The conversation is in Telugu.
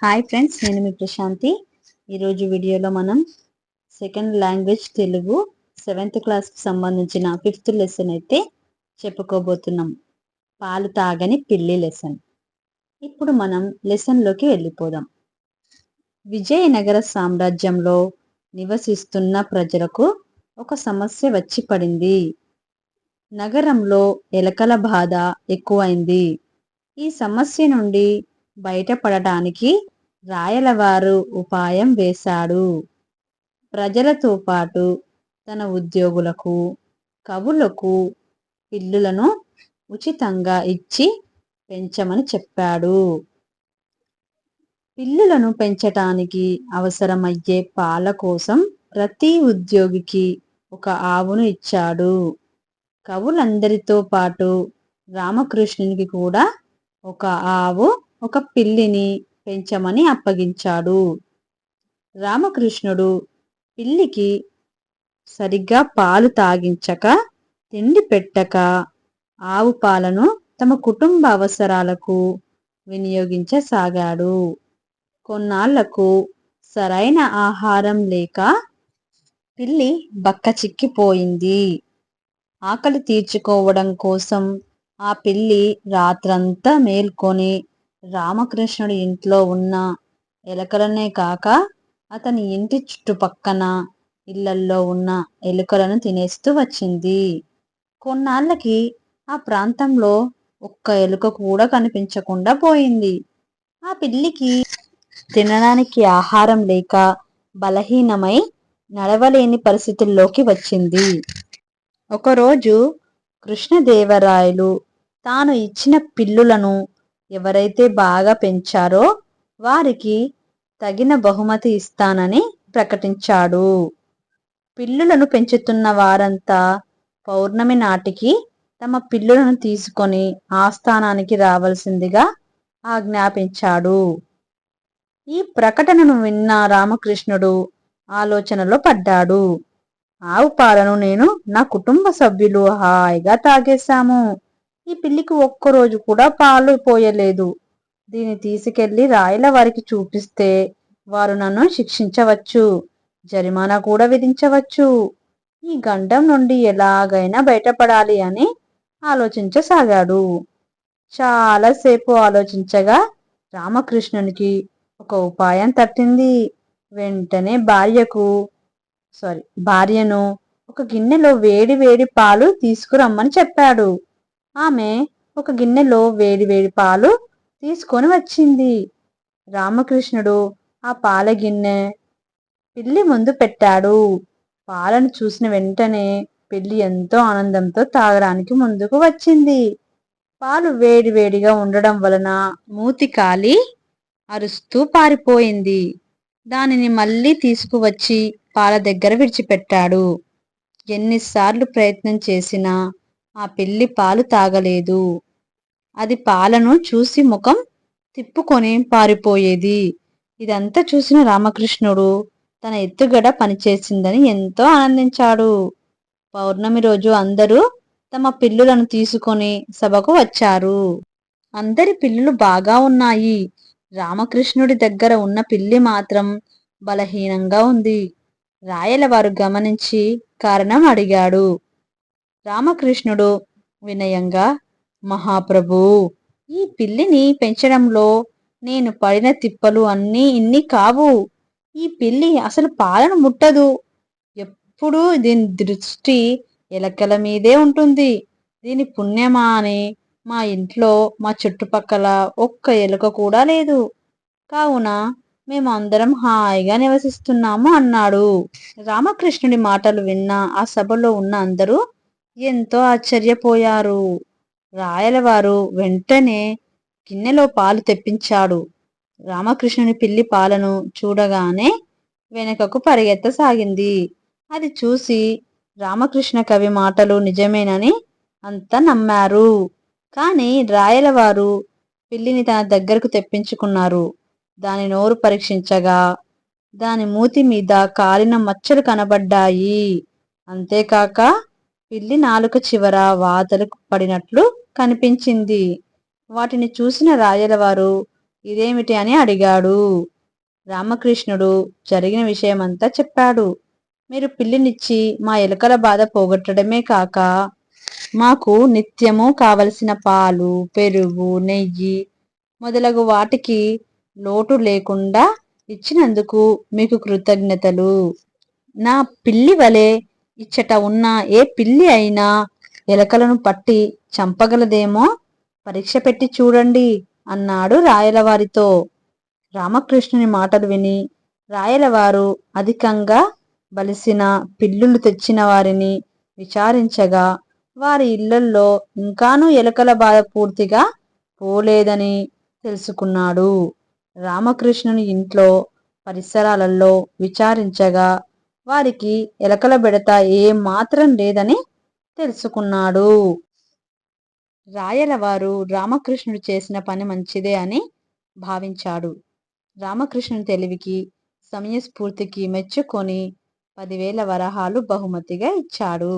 హాయ్ ఫ్రెండ్స్, నేను మీ ప్రశాంతి. ఈరోజు వీడియోలో మనం సెకండ్ లాంగ్వేజ్ తెలుగు 7th క్లాస్కి సంబంధించిన 5th లెసన్ అయితే చెప్పుకోబోతున్నాం. పాలు తాగని పిల్లి లెసన్. ఇప్పుడు మనం లెసన్లోకి వెళ్ళిపోదాం. విజయనగర సామ్రాజ్యంలో నివసిస్తున్న ప్రజలకు ఒక సమస్య వచ్చి పడింది. నగరంలో ఎలకల బాధ ఎక్కువైంది. ఈ సమస్య నుండి బయటపడటానికి రాయలవారు ఉపాయం వేశాడు. ప్రజలతో పాటు తన ఉద్యోగులకు, కవులకు పిల్లులను ఉచితంగా ఇచ్చి పెంచమని చెప్పాడు. పిల్లులను పెంచటానికి అవసరమయ్యే పాల కోసం ప్రతి ఉద్యోగికి ఒక ఆవును ఇచ్చాడు. కవులందరితో పాటు రామకృష్ణునికి కూడా ఒక ఆవు, ఒక పిల్లిని పెంచమని అప్పగించాడు. రామకృష్ణుడు పిల్లికి సరిగ్గా పాలు తాగించక, తిండి పెట్టక ఆవు పాలను తమ కుటుంబ అవసరాలకు వినియోగించసాగాడు. కొన్నాళ్లకు సరైన ఆహారం లేక పిల్లి బక్కచిక్కిపోయింది. ఆకలి తీర్చుకోవడం కోసం ఆ పిల్లి రాత్రంతా మేల్కొని రామకృష్ణుడి ఇంట్లో ఉన్న ఎలుకలనే కాక అతని ఇంటి చుట్టుపక్కన ఇళ్లల్లో ఉన్న ఎలుకలను తినేస్తూ వచ్చింది. కొన్నాళ్ళకి ఆ ప్రాంతంలో ఒక్క ఎలుక కూడా కనిపించకుండా పోయింది. ఆ పిల్లికి తినడానికి ఆహారం లేక బలహీనమై నడవలేని పరిస్థితుల్లోకి వచ్చింది. ఒకరోజు కృష్ణదేవరాయలు తాను ఇచ్చిన పిల్లులను ఎవరైతే బాగా పెంచారో వారికి తగిన బహుమతి ఇస్తానని ప్రకటించాడు. పిల్లులను పెంచుతున్న వారంతా పౌర్ణమి నాటికి తమ పిల్లులను తీసుకొని ఆస్థానానికి రావాల్సిందిగా ఆజ్ఞాపించాడు. ఈ ప్రకటనను విన్న రామకృష్ణుడు ఆలోచనలో పడ్డాడు. ఆవు పాలను నేను, నా కుటుంబ సభ్యులు హాయిగా తాగేశాము. ఈ పిల్లికి ఒక్కరోజు కూడా పాలు పోయలేదు. దీన్ని తీసుకెళ్లి రాయల వారికి చూపిస్తే వారు నన్ను శిక్షించవచ్చు, జరిమానా కూడా విధించవచ్చు. ఈ గండం నుండి ఎలాగైనా బయటపడాలి అని ఆలోచించసాగాడు. చాలాసేపు ఆలోచించగా రామకృష్ణునికి ఒక ఉపాయం తట్టింది. వెంటనే భార్యను ఒక గిన్నెలో వేడి వేడి పాలు తీసుకురమ్మని చెప్పాడు. ఆమె ఒక గిన్నెలో వేడి వేడి పాలు తీసుకొని వచ్చింది. రామకృష్ణుడు ఆ పాల గిన్నె పిల్లి ముందు పెట్టాడు. పాలను చూసిన వెంటనే పిల్లి ఎంతో ఆనందంతో తాగడానికి ముందుకు వచ్చింది. పాలు వేడి వేడిగా ఉండడం వలన మూతి కాలి అరుస్తూ పారిపోయింది. దానిని మళ్ళీ తీసుకువచ్చి పాల దగ్గర విడిచిపెట్టాడు. ఎన్నిసార్లు ప్రయత్నం చేసినా ఆ పిల్లి పాలు తాగలేదు. అది పాలను చూసి ముఖం తిప్పుకొని పారిపోయేది. ఇదంతా చూసిన రామకృష్ణుడు తన ఎత్తుగడ పనిచేసిందని ఎంతో ఆనందించాడు. పౌర్ణమి రోజు అందరూ తమ పిల్లులను తీసుకొని సభకు వచ్చారు. అందరి పిల్లులు బాగా ఉన్నాయి. రామకృష్ణుడి దగ్గర ఉన్న పిల్లి మాత్రం బలహీనంగా ఉంది. రాయలవారు గమనించి కారణం అడిగాడు. రామకృష్ణుడు వినయంగా, మహాప్రభూ, ఈ పిల్లిని పెంచడంలో నేను పడిన తిప్పలు అన్నీ ఇన్ని కావు. ఈ పిల్లి అసలు పాలను ముట్టదు. ఎప్పుడూ దీని దృష్టి ఎలకల మీదే ఉంటుంది. దీని పుణ్యమా అని మా ఇంట్లో, మా చుట్టుపక్కల ఒక్క ఎలుక కూడా లేదు. కావున మేము అందరం హాయిగా నివసిస్తున్నాము అన్నాడు. రామకృష్ణుడి మాటలు విన్న ఆ సభలో ఉన్న అందరూ ఎంతో ఆశ్చర్యపోయారు. రాయలవారు వెంటనే గిన్నెలో పాలు తెప్పించాడు. రామకృష్ణుని పిల్లి పాలను చూడగానే వెనుకకు పరిగెత్తసాగింది. అది చూసి రామకృష్ణ కవి మాటలు నిజమేనని అంతా నమ్మారు. కానీ రాయలవారు పిల్లిని తన దగ్గరకు తెప్పించుకున్నారు. దాని నోరు పరీక్షించగా దాని మూతి మీద కాలిన మచ్చలు కనబడ్డాయి. అంతేకాక పిల్లి నాలుక చివర వాతలు పడినట్లు కనిపించింది. వాటిని చూసిన రాయలవారు ఇదేమిటి అని అడిగాడు. రామకృష్ణుడు జరిగిన విషయమంతా చెప్పాడు. మీరు పిల్లినిచ్చి మా ఎలుకల బాధ పోగొట్టడమే కాక మాకు నిత్యము కావలసిన పాలు, పెరుగు, నెయ్యి మొదలగు వాటికి లోటు లేకుండా ఇచ్చినందుకు మీకు కృతజ్ఞతలు. నా పిల్లి వలె ఇచ్చట ఉన్న ఏ పిల్లి అయినా ఎలకలను పట్టి చంపగలదేమో పరీక్ష పెట్టి చూడండి అన్నాడు రాయలవారితో. రామకృష్ణుని మాటలు విని రాయలవారు అధికంగా బలిసిన పిల్లులు తెచ్చిన వారిని విచారించగా వారి ఇళ్లల్లో ఇంకానూ ఎలుకల బాధ పూర్తిగా పోలేదని తెలుసుకున్నాడు. రామకృష్ణుని ఇంట్లో పరిసరాలలో విచారించగా వారికి ఎలకల బెడత ఏమాత్రం లేదని తెలుసుకున్నాడు. రాయలవారు రామకృష్ణుడు చేసిన పని మంచిదే అని భావించాడు. రామకృష్ణుని తెలివికి, సమయస్ఫూర్తికి మెచ్చుకొని 10,000 వరహాలు బహుమతిగా ఇచ్చాడు.